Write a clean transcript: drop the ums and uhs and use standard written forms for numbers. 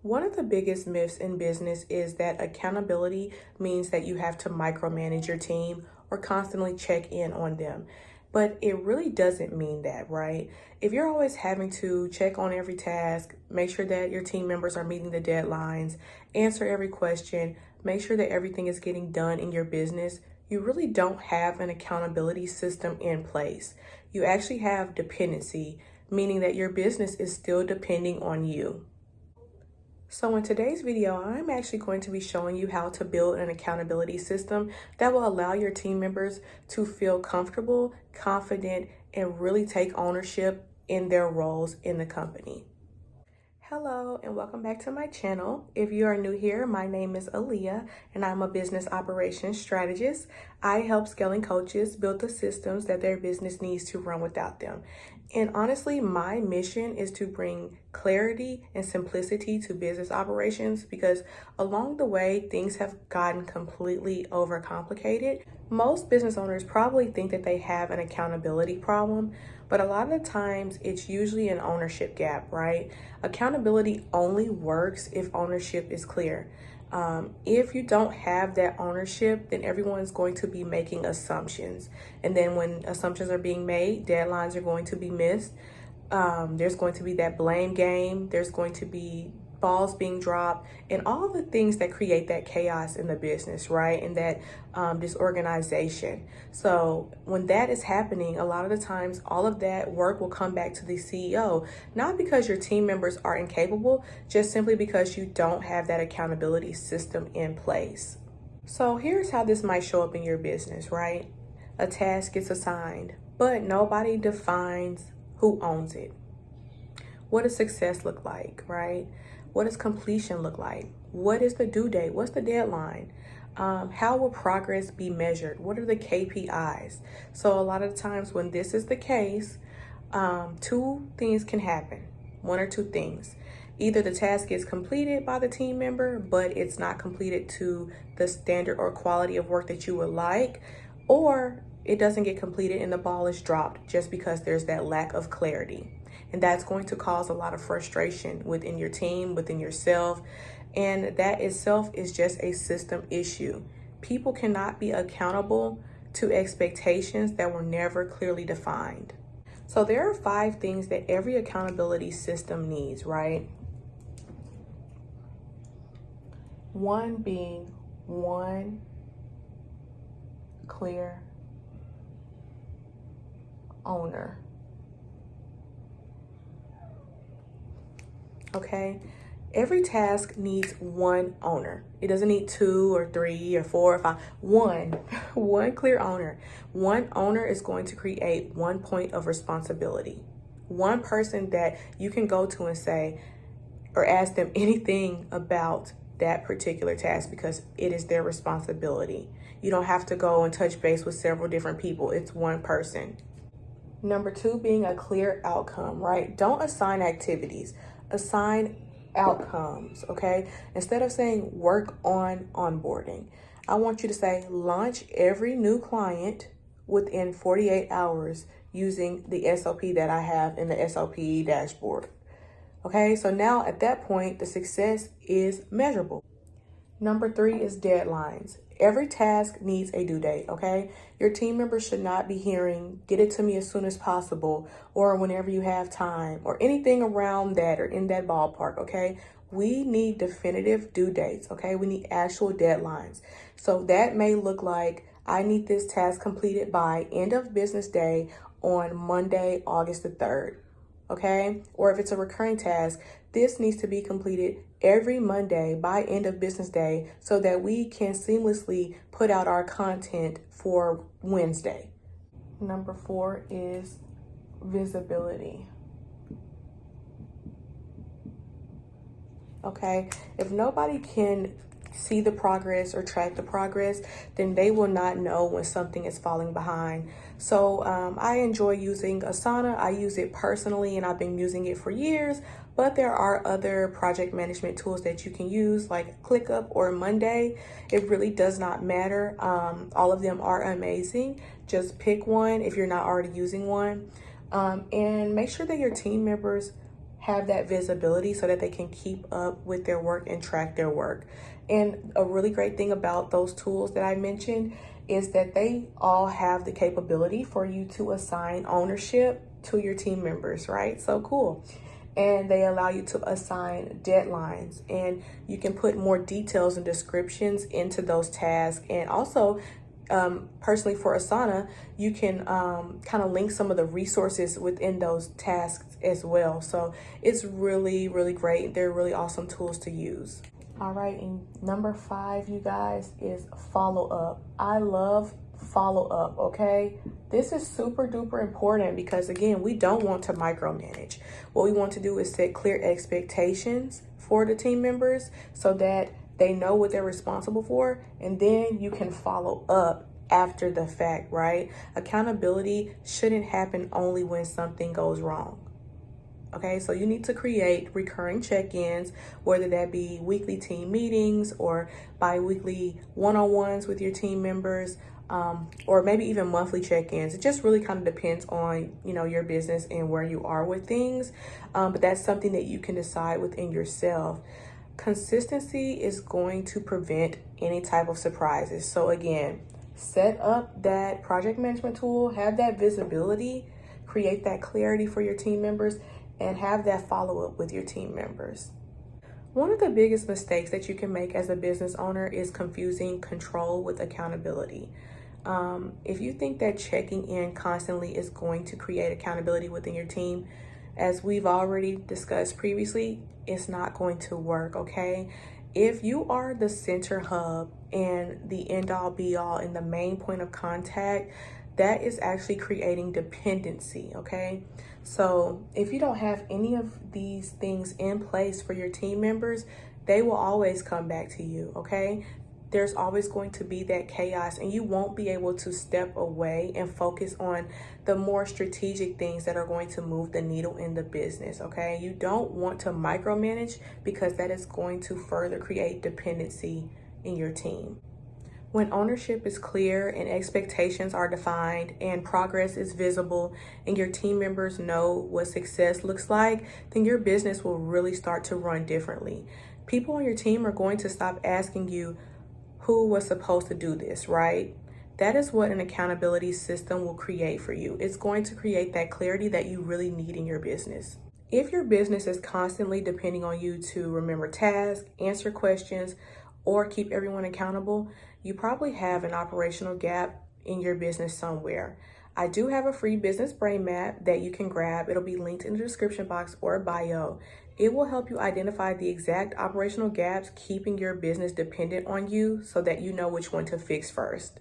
One of the biggest myths in business is that accountability means that you have to micromanage your team or constantly check in on them. But it really doesn't mean that, right? If you're always having to check on every task, make sure that your team members are meeting the deadlines, answer every question, make sure that everything is getting done in your business, you really don't have an accountability system in place. You actually have dependency, meaning that your business is still depending on you. So in today's video, I'm actually going to be showing you how to build an accountability system that will allow your team members to feel comfortable, confident, and really take ownership in their roles in the company. Hello and welcome back to my channel. If you are new here, my name is Aaliyah and I'm a business operations strategist. I help scaling coaches build the systems that their business needs to run without them. And honestly, my mission is to bring clarity and simplicity to business operations because along the way, things have gotten completely overcomplicated. Most business owners probably think that they have an accountability problem, but a lot of the times it's usually an ownership gap, right? Accountability only works if ownership is clear. If you don't have that ownership, then everyone's going to be making assumptions. And then when assumptions are being made, deadlines are going to be missed. There's going to be that blame game. There's going to be balls being dropped and all the things that create that chaos in the business, right? And that disorganization. So when that is happening, a lot of the times, all of that work will come back to the CEO, not because your team members are incapable, just simply because you don't have that accountability system in place. So here's how this might show up in your business, right? A task gets assigned, but nobody defines who owns it. What does success look like, right? What does completion look like? What is the due date? What's the deadline? How will progress be measured? What are the KPIs? So a lot of the times when this is the case, two things can happen. One or two things. Either the task is completed by the team member, but it's not completed to the standard or quality of work that you would like, or it doesn't get completed and the ball is dropped just because there's that lack of clarity. And that's going to cause a lot of frustration within your team, within yourself. And that itself is just a system issue. People cannot be accountable to expectations that were never clearly defined. So there are 5 things that every accountability system needs, right? One being one clear owner. Okay, every task needs one owner. It doesn't need 2 or 3 or 4 or 5. One clear owner. One owner is going to create one point of responsibility. One person that you can go to and say or ask them anything about that particular task because it is their responsibility. You don't have to go and touch base with several different people. It's one person. Number 2 being a clear outcome, right? Don't assign activities. Assign outcomes, okay? Instead of saying work on onboarding, I want you to say launch every new client within 48 hours using the SOP that I have in the SOP dashboard. Okay, so now at that point, the success is measurable. Number 3 is deadlines. Every task needs a due date, okay? Your team members should not be hearing, get it to me as soon as possible, or whenever you have time, or anything around that or in that ballpark, okay? We need definitive due dates, okay? We need actual deadlines. So that may look like, I need this task completed by end of business day on Monday, August the 3rd, okay? Or if it's a recurring task, this needs to be completed every Monday by end of business day so that we can seamlessly put out our content for Wednesday. Number 4 is visibility. Okay, if nobody can see the progress or track the progress, then they will not know when something is falling behind. So I enjoy using Asana. I use it personally and I've been using it for years, but there are other project management tools that you can use like ClickUp or Monday. It really does not matter. All of them are amazing. Just pick one if you're not already using one, and make sure that your team members have that visibility so that they can keep up with their work and track their work. And a really great thing about those tools that I mentioned is that they all have the capability for you to assign ownership to your team members, right? So cool. And they allow you to assign deadlines, and you can put more details and descriptions into those tasks. And also, personally for Asana, you can kind of link some of the resources within those tasks as well. So it's really, really great. They're really awesome tools to use. All right, and number 5, you guys, is follow up. I love follow up, okay? This is super duper important because, again, we don't want to micromanage. What we want to do is set clear expectations for the team members so that they know what they're responsible for, and then you can follow up after the fact, right? Accountability shouldn't happen only when something goes wrong. Okay, so you need to create recurring check-ins, whether that be weekly team meetings or bi-weekly one-on-ones with your team members, or maybe even monthly check-ins. It just really kind of depends on, your business and where you are with things. But that's something that you can decide within yourself. Consistency is going to prevent any type of surprises. So again, set up that project management tool, have that visibility, create that clarity for your team members, and have that follow-up with your team members. One of the biggest mistakes that you can make as a business owner is confusing control with accountability. If you think that checking in constantly is going to create accountability within your team, as we've already discussed previously, it's not going to work, okay? If you are the center hub and the end-all be-all and the main point of contact, that is actually creating dependency, okay? So if you don't have any of these things in place for your team members, they will always come back to you, okay? There's always going to be that chaos, and you won't be able to step away and focus on the more strategic things that are going to move the needle in the business, okay? You don't want to micromanage because that is going to further create dependency in your team. When ownership is clear and expectations are defined and progress is visible and your team members know what success looks like, then your business will really start to run differently. People on your team are going to stop asking you who was supposed to do this, right? That is what an accountability system will create for you. It's going to create that clarity that you really need in your business. If your business is constantly depending on you to remember tasks, answer questions, or keep everyone accountable, you probably have an operational gap in your business somewhere. I do have a free business brain map that you can grab. It'll be linked in the description box or bio. It will help you identify the exact operational gaps keeping your business dependent on you so that you know which one to fix first.